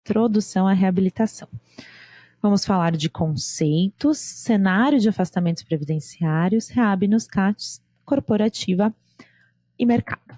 introdução à reabilitação. Vamos falar de conceitos, cenário de afastamentos previdenciários, REAB nos CATs, corporativa e mercado.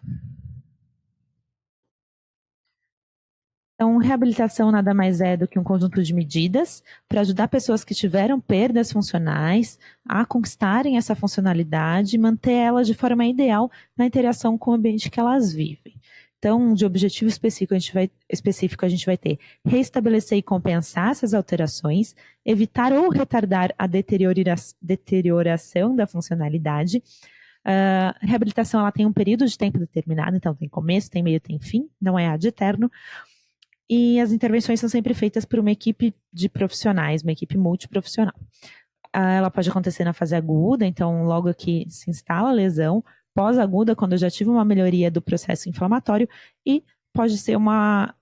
Então, reabilitação nada mais é do que um conjunto de medidas para ajudar pessoas que tiveram perdas funcionais a conquistarem essa funcionalidade e manter ela de forma ideal na interação com o ambiente que elas vivem. Então, de objetivo específico, a gente vai ter reestabelecer e compensar essas alterações, evitar ou retardar a deterioração da funcionalidade. Reabilitação ela tem um período de tempo determinado, então tem começo, tem meio, tem fim, não é ad eterno. E as intervenções são sempre feitas por uma equipe de profissionais, uma equipe multiprofissional. Ela pode acontecer na fase aguda, então logo que se instala a lesão, pós-aguda, quando eu já tive uma melhoria do processo inflamatório, e pode ser uma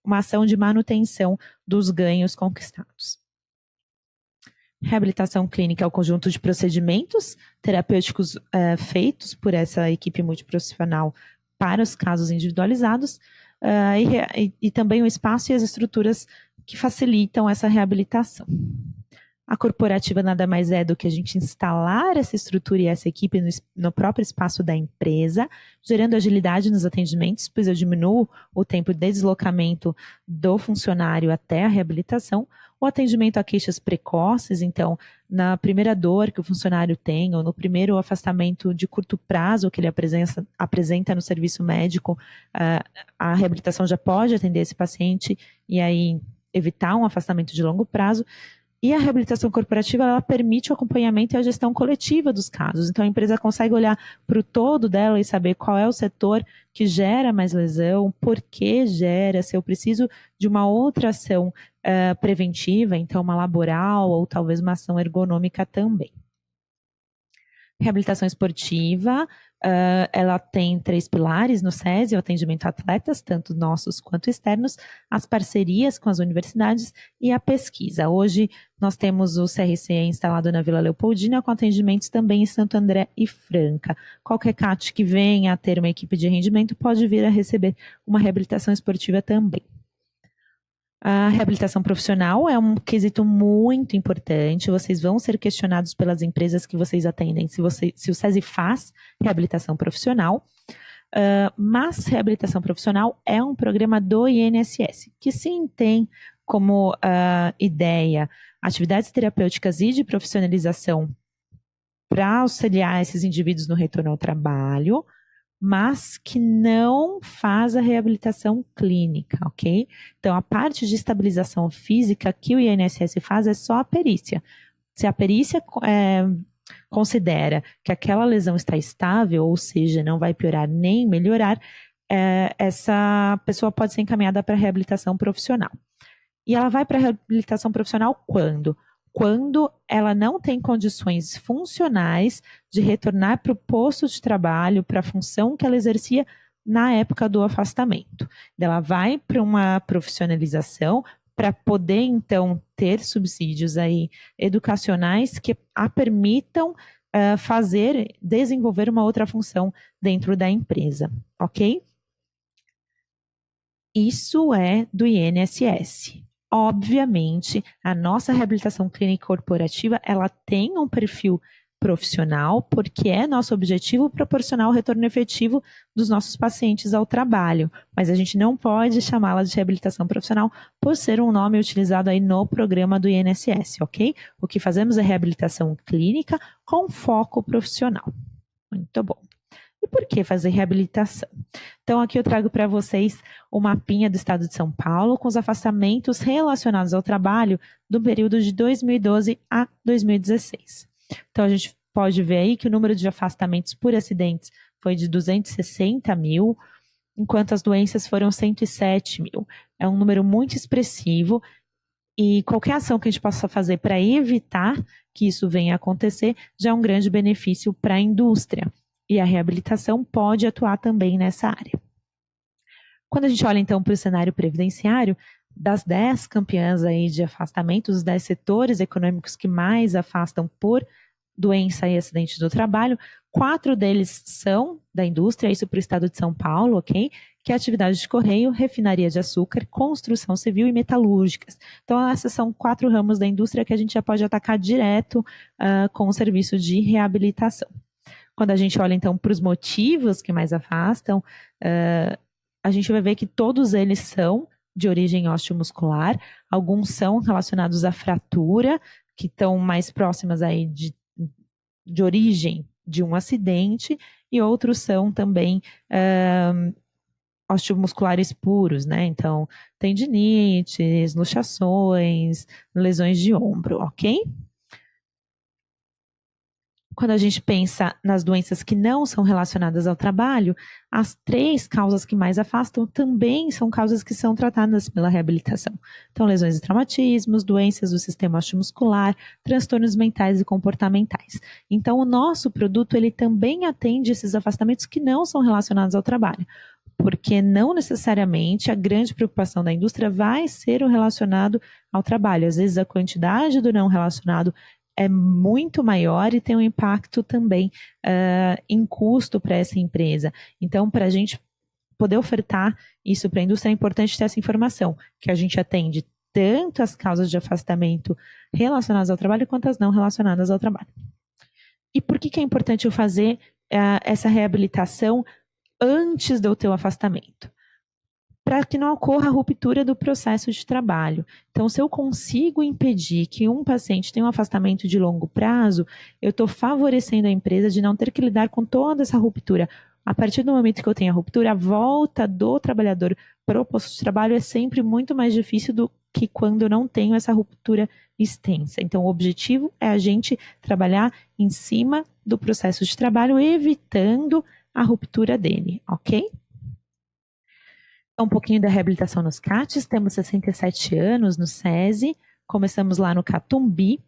ação de manutenção dos ganhos conquistados. Reabilitação clínica é o conjunto de procedimentos terapêuticos feitos por essa equipe multiprofissional para os casos individualizados, e também o espaço e as estruturas que facilitam essa reabilitação. A corporativa nada mais é do que a gente instalar essa estrutura e essa equipe no próprio espaço da empresa, gerando agilidade nos atendimentos, pois eu diminuo o tempo de deslocamento do funcionário até a reabilitação. O atendimento a queixas precoces, então, na primeira dor que o funcionário tem, ou no primeiro afastamento de curto prazo que ele apresenta no serviço médico, a reabilitação já pode atender esse paciente e aí evitar um afastamento de longo prazo. E a reabilitação corporativa, ela permite o acompanhamento e a gestão coletiva dos casos. Então, a empresa consegue olhar para o todo dela e saber qual é o setor que gera mais lesão, por que gera, se eu preciso de uma outra ação preventiva, então uma laboral ou talvez uma ação ergonômica também. Reabilitação esportiva, ela tem 3 pilares no SESI: o atendimento a atletas, tanto nossos quanto externos, as parcerias com as universidades e a pesquisa. Hoje nós temos o CRC instalado na Vila Leopoldina, com atendimentos também em Santo André e Franca. Qualquer CAT que venha a ter uma equipe de rendimento pode vir a receber uma reabilitação esportiva também. A reabilitação profissional é um quesito muito importante. Vocês vão ser questionados pelas empresas que vocês atendem se o SESI faz reabilitação profissional. Mas reabilitação profissional é um programa do INSS, que sim tem como ideia atividades terapêuticas e de profissionalização para auxiliar esses indivíduos no retorno ao trabalho, mas que não faz a reabilitação clínica, ok? Então, a parte de estabilização física que o INSS faz é só a perícia. Se a perícia considera que aquela lesão está estável, ou seja, não vai piorar nem melhorar, essa pessoa pode ser encaminhada para a reabilitação profissional. E ela vai para a reabilitação profissional quando? Quando ela não tem condições funcionais de retornar para o posto de trabalho, para a função que ela exercia na época do afastamento. Ela vai para uma profissionalização para poder, então, ter subsídios aí educacionais que a permitam desenvolver uma outra função dentro da empresa, ok? Isso é do INSS. Obviamente, a nossa reabilitação clínica corporativa, ela tem um perfil profissional, porque é nosso objetivo proporcionar o retorno efetivo dos nossos pacientes ao trabalho, mas a gente não pode chamá-la de reabilitação profissional por ser um nome utilizado aí no programa do INSS, ok? O que fazemos é reabilitação clínica com foco profissional. Muito bom. E por que fazer reabilitação? Então, aqui eu trago para vocês o mapinha do estado de São Paulo com os afastamentos relacionados ao trabalho do período de 2012 a 2016. Então, a gente pode ver aí que o número de afastamentos por acidentes foi de 260 mil, enquanto as doenças foram 107 mil. É um número muito expressivo e qualquer ação que a gente possa fazer para evitar que isso venha a acontecer já é um grande benefício para a indústria. E a reabilitação pode atuar também nessa área. Quando a gente olha, então, para o cenário previdenciário, das 10 campeãs aí de afastamento, os 10 setores econômicos que mais afastam por doença e acidente do trabalho, 4 deles são da indústria, isso para o estado de São Paulo, ok? que é a atividade de correio, refinaria de açúcar, construção civil e metalúrgicas. Então, esses são 4 ramos da indústria que a gente já pode atacar direto com o serviço de reabilitação. Quando a gente olha, então, para os motivos que mais afastam, a gente vai ver que todos eles são de origem osteomuscular, alguns são relacionados à fratura, que estão mais próximas aí de origem de um acidente, e outros são também osteomusculares puros, né? Então, tendinites, luxações, lesões de ombro, ok? Quando a gente pensa nas doenças que não são relacionadas ao trabalho, as 3 causas que mais afastam também são causas que são tratadas pela reabilitação. Então, lesões e traumatismos, doenças do sistema osteomuscular, transtornos mentais e comportamentais. Então, o nosso produto, ele também atende esses afastamentos que não são relacionados ao trabalho, porque não necessariamente a grande preocupação da indústria vai ser o relacionado ao trabalho. Às vezes, a quantidade do não relacionado é muito maior e tem um impacto também em custo para essa empresa. Então, para a gente poder ofertar isso para a indústria, é importante ter essa informação, que a gente atende tanto as causas de afastamento relacionadas ao trabalho, quanto as não relacionadas ao trabalho. E por que é importante eu fazer essa reabilitação antes do teu afastamento? Para que não ocorra a ruptura do processo de trabalho. Então, se eu consigo impedir que um paciente tenha um afastamento de longo prazo, eu estou favorecendo a empresa de não ter que lidar com toda essa ruptura. A partir do momento que eu tenho a ruptura, a volta do trabalhador para o posto de trabalho é sempre muito mais difícil do que quando eu não tenho essa ruptura extensa. Então, o objetivo é a gente trabalhar em cima do processo de trabalho, evitando a ruptura dele, ok? Um pouquinho da reabilitação nos CATs, temos 67 anos no SESI, começamos lá no Catumbi,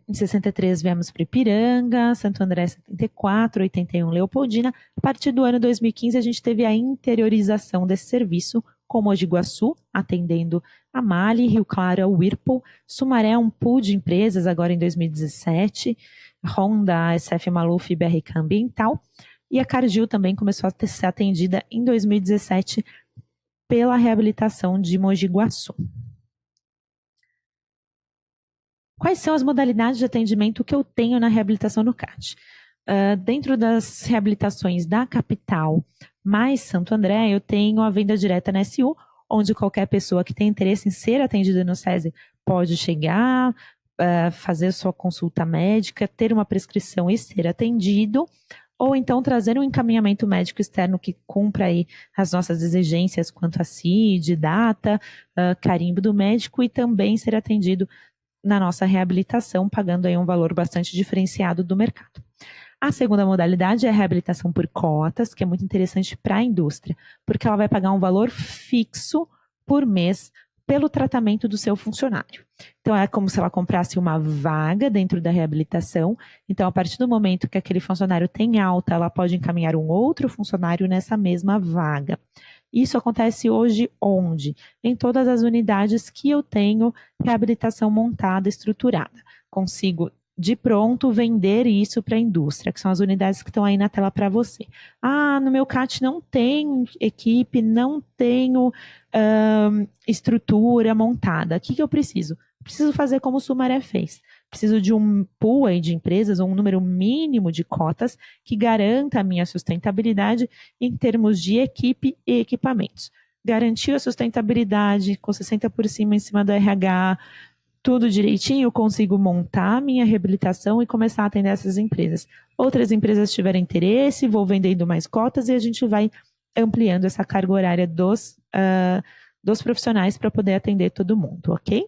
em 63 viemos para Ipiranga, Santo André 74, 81 Leopoldina. A partir do ano 2015 a gente teve a interiorização desse serviço, com Mogi Guaçu, atendendo a Mali, Rio Claro, a Whirlpool, Sumaré, um pool de empresas agora em 2017, Honda, SF Maluf e BRK Ambiental. E a Cargill também começou a ser atendida em 2017 pela reabilitação de Mogi Guaçu. Quais são as modalidades de atendimento que eu tenho na reabilitação no CAT? Dentro das reabilitações da capital mais Santo André, eu tenho a venda direta na SU, onde qualquer pessoa que tem interesse em ser atendida no SESI pode chegar, fazer sua consulta médica, ter uma prescrição e ser atendido, ou então trazer um encaminhamento médico externo que cumpra aí as nossas exigências quanto a CID, data, carimbo do médico, e também ser atendido na nossa reabilitação, pagando aí um valor bastante diferenciado do mercado. A segunda modalidade é a reabilitação por cotas, que é muito interessante para a indústria, porque ela vai pagar um valor fixo por mês pelo tratamento do seu funcionário. Então, é como se ela comprasse uma vaga dentro da reabilitação. Então, a partir do momento que aquele funcionário tem alta, ela pode encaminhar um outro funcionário nessa mesma vaga. Isso acontece hoje onde? Em todas as unidades que eu tenho reabilitação montada, estruturada. Consigo, de pronto, vender isso para a indústria, que são as unidades que estão aí na tela para você. No meu CAT não tem equipe, não tenho estrutura montada. O que eu preciso? Preciso fazer como o Sumaré fez. Preciso de um pool aí de empresas, ou um número mínimo de cotas que garanta a minha sustentabilidade em termos de equipe e equipamentos. Garantiu a sustentabilidade com 60 por cima em cima do RH, tudo direitinho, eu consigo montar a minha reabilitação e começar a atender essas empresas. Outras empresas tiverem interesse, vou vendendo mais cotas e a gente vai ampliando essa carga horária dos profissionais para poder atender todo mundo, ok?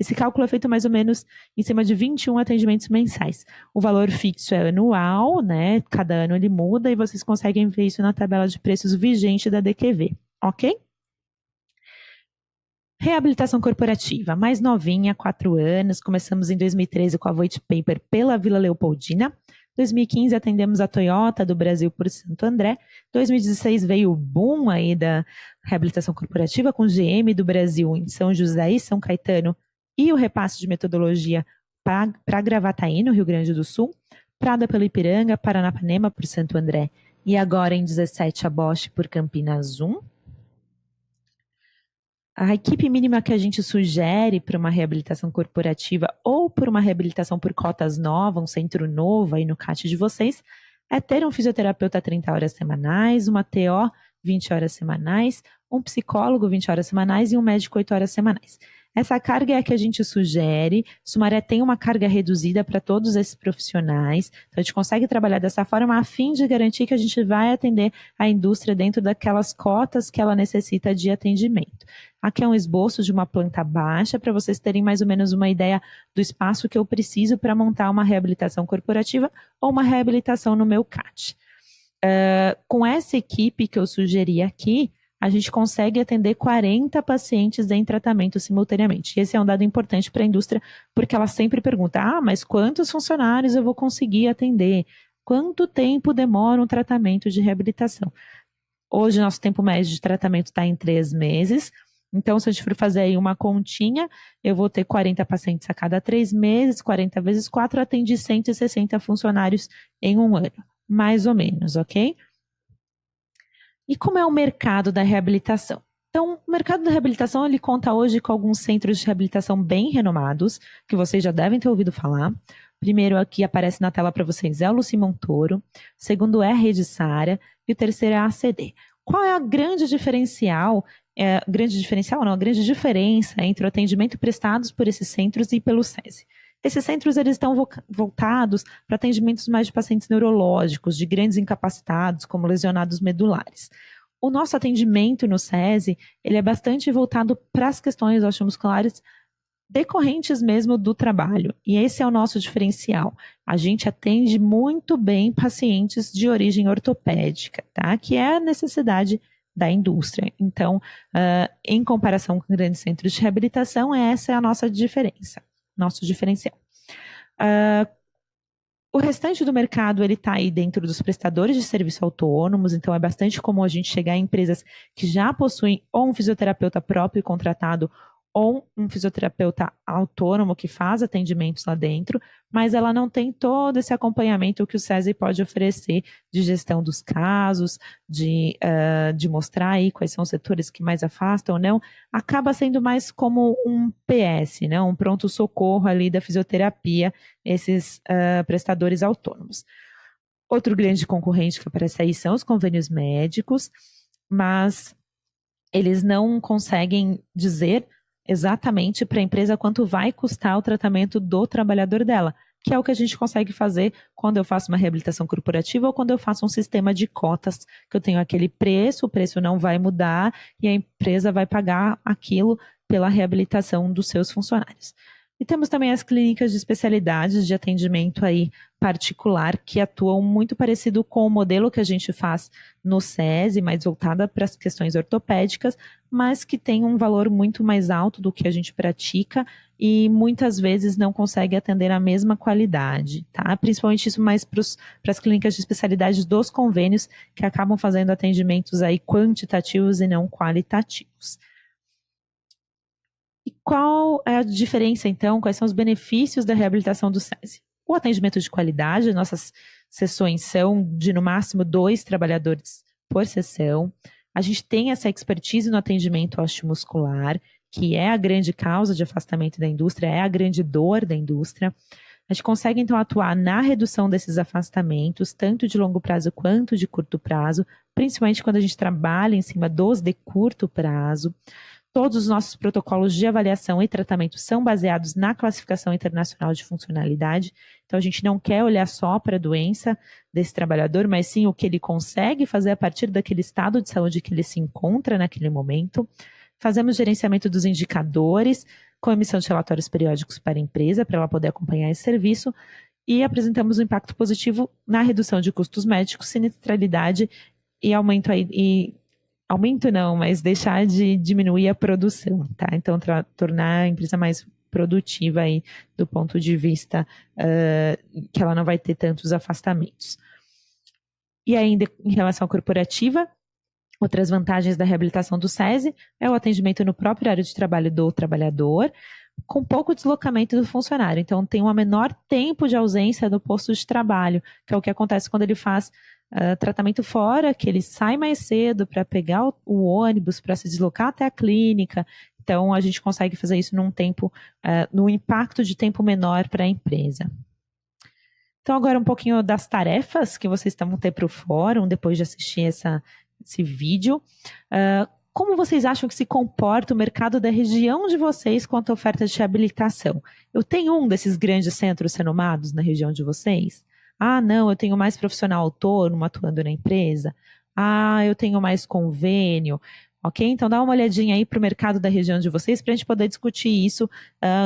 Esse cálculo é feito mais ou menos em cima de 21 atendimentos mensais. O valor fixo é anual, né? Cada ano ele muda e vocês conseguem ver isso na tabela de preços vigente da DQV, ok? Reabilitação corporativa, mais novinha, 4 anos. Começamos em 2013 com a Voit Paper pela Vila Leopoldina. 2015 atendemos a Toyota do Brasil por Santo André. 2016 veio o boom aí da reabilitação corporativa com GM do Brasil em São José e São Caetano, e o repasse de metodologia para Gravataí, no Rio Grande do Sul, Prada pelo Ipiranga, Paranapanema por Santo André E agora em 17 a Bosch por Campinas 1. A equipe mínima que a gente sugere para uma reabilitação corporativa ou por uma reabilitação por cotas nova, um centro novo aí no CAT de vocês, é ter um fisioterapeuta 30 horas semanais, uma TO 20 horas semanais, um psicólogo 20 horas semanais e um médico 8 horas semanais. Essa carga é a que a gente sugere. Sumaré tem uma carga reduzida para todos esses profissionais. Então, a gente consegue trabalhar dessa forma a fim de garantir que a gente vai atender a indústria dentro daquelas cotas que ela necessita de atendimento. Aqui é um esboço de uma planta baixa para vocês terem mais ou menos uma ideia do espaço que eu preciso para montar uma reabilitação corporativa ou uma reabilitação no meu CAT. Com essa equipe que eu sugeri aqui, a gente consegue atender 40 pacientes em tratamento simultaneamente. E esse é um dado importante para a indústria, porque ela sempre pergunta, mas quantos funcionários eu vou conseguir atender? Quanto tempo demora um tratamento de reabilitação? Hoje, nosso tempo médio de tratamento está em 3 meses. Então, se a gente for fazer aí uma continha, eu vou ter 40 pacientes a cada 3 meses, 40 vezes 4, atendi 160 funcionários em um ano, mais ou menos, ok? E como é o mercado da reabilitação? Então, o mercado da reabilitação, ele conta hoje com alguns centros de reabilitação bem renomados, que vocês já devem ter ouvido falar. Primeiro aqui aparece na tela para vocês é o Luci Montoro, o segundo é a Rede Sara e o terceiro é a ACD. Qual é a grande diferencial, a grande diferença entre o atendimento prestados por esses centros e pelo SESI? Esses centros eles estão voltados para atendimentos mais de pacientes neurológicos, de grandes incapacitados, como lesionados medulares. O nosso atendimento no SESI, ele é bastante voltado para as questões osteomusculares decorrentes mesmo do trabalho. E esse é o nosso diferencial. A gente atende muito bem pacientes de origem ortopédica, tá? Que é a necessidade da indústria. Então, em comparação com grandes centros de reabilitação, essa é a nossa diferença. Nosso diferencial. O restante do mercado ele está aí dentro dos prestadores de serviço autônomos, então é bastante comum a gente chegar em empresas que já possuem ou um fisioterapeuta próprio contratado ou um fisioterapeuta autônomo que faz atendimentos lá dentro, mas ela não tem todo esse acompanhamento que o SESI pode oferecer de gestão dos casos, de mostrar aí quais são os setores que mais afastam ou não, acaba sendo mais como um PS, né, um pronto-socorro ali da fisioterapia, esses prestadores autônomos. Outro grande concorrente que aparece aí são os convênios médicos, mas eles não conseguem dizer exatamente para a empresa quanto vai custar o tratamento do trabalhador dela, que é o que a gente consegue fazer quando eu faço uma reabilitação corporativa ou quando eu faço um sistema de cotas, que eu tenho aquele preço, o preço não vai mudar e a empresa vai pagar aquilo pela reabilitação dos seus funcionários. E temos também as clínicas de especialidades de atendimento aí particular, que atuam muito parecido com o modelo que a gente faz no SESI, mais voltada para as questões ortopédicas, mas que tem um valor muito mais alto do que a gente pratica e muitas vezes não consegue atender a mesma qualidade, tá? Principalmente isso mais para as clínicas de especialidade dos convênios, que acabam fazendo atendimentos aí quantitativos e não qualitativos. E qual é a diferença, então? Quais são os benefícios da reabilitação do SESI? O atendimento de qualidade, nossas sessões são de, no máximo, 2 trabalhadores por sessão. A gente tem essa expertise no atendimento osteomuscular, que é a grande causa de afastamento da indústria, é a grande dor da indústria. A gente consegue, então, atuar na redução desses afastamentos, tanto de longo prazo quanto de curto prazo, principalmente quando a gente trabalha em cima dos de curto prazo. Todos os nossos protocolos de avaliação e tratamento são baseados na classificação internacional de funcionalidade. Então, a gente não quer olhar só para a doença desse trabalhador, mas sim o que ele consegue fazer a partir daquele estado de saúde que ele se encontra naquele momento. Fazemos gerenciamento dos indicadores, com emissão de relatórios periódicos para a empresa, para ela poder acompanhar esse serviço. E apresentamos um impacto positivo na redução de custos médicos, sinistralidade e aumento não, mas deixar de diminuir a produção, tá? Então, tornar a empresa mais produtiva aí do ponto de vista que ela não vai ter tantos afastamentos. E ainda em relação à corporativa, outras vantagens da reabilitação do SESI é o atendimento no próprio área de trabalho do trabalhador, com pouco deslocamento do funcionário. Então, tem um menor tempo de ausência do posto de trabalho, que é o que acontece quando ele faz tratamento fora, que ele sai mais cedo para pegar o ônibus, para se deslocar até a clínica. Então, a gente consegue fazer isso num impacto de tempo menor para a empresa. Então, agora um pouquinho das tarefas que vocês vão ter para o fórum, depois de assistir esse vídeo. Como vocês acham que se comporta o mercado da região de vocês quanto à oferta de reabilitação? Eu tenho um desses grandes centros renomados na região de vocês? Ah, não, eu tenho mais profissional autônomo atuando na empresa. Ah, eu tenho mais convênio. Ok? Então, dá uma olhadinha aí para o mercado da região de vocês para a gente poder discutir isso,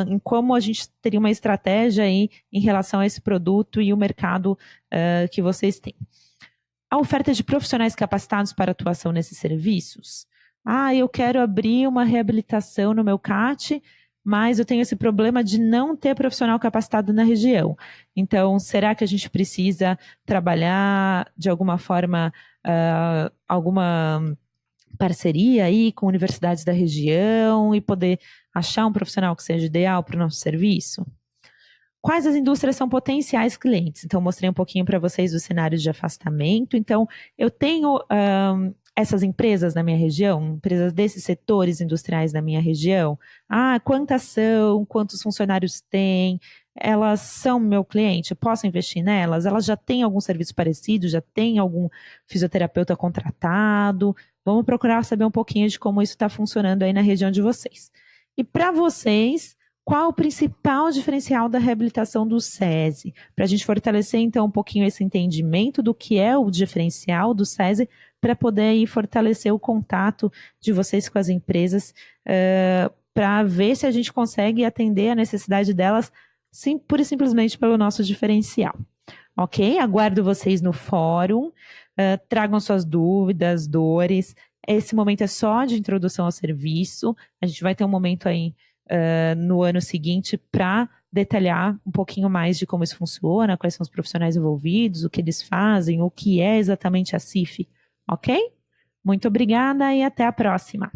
em como a gente teria uma estratégia aí em relação a esse produto e o mercado que vocês têm. A oferta de profissionais capacitados para atuação nesses serviços. Ah, eu quero abrir uma reabilitação no meu CAT, mas eu tenho esse problema de não ter profissional capacitado na região. Então, será que a gente precisa trabalhar de alguma forma, alguma parceria aí com universidades da região e poder achar um profissional que seja ideal para o nosso serviço? Quais as indústrias são potenciais clientes? Então, mostrei um pouquinho para vocês os cenários de afastamento. Então, eu tenho essas empresas na minha região, empresas desses setores industriais na minha região. Ah, quantas são? Quantos funcionários têm? Elas são meu cliente? Eu posso investir nelas? Elas já têm algum serviço parecido? Já tem algum fisioterapeuta contratado? Vamos procurar saber um pouquinho de como isso está funcionando aí na região de vocês. E para vocês, qual o principal diferencial da reabilitação do SESI? Para a gente fortalecer, então, um pouquinho esse entendimento do que é o diferencial do SESI, para poder aí fortalecer o contato de vocês com as empresas, para ver se a gente consegue atender a necessidade delas, pura e simplesmente pelo nosso diferencial. Ok? Aguardo vocês no fórum, tragam suas dúvidas, dores. Esse momento é só de introdução ao serviço. A gente vai ter um momento aí no ano seguinte para detalhar um pouquinho mais de como isso funciona, quais são os profissionais envolvidos, o que eles fazem, o que é exatamente a CIF, ok? Muito obrigada e até a próxima.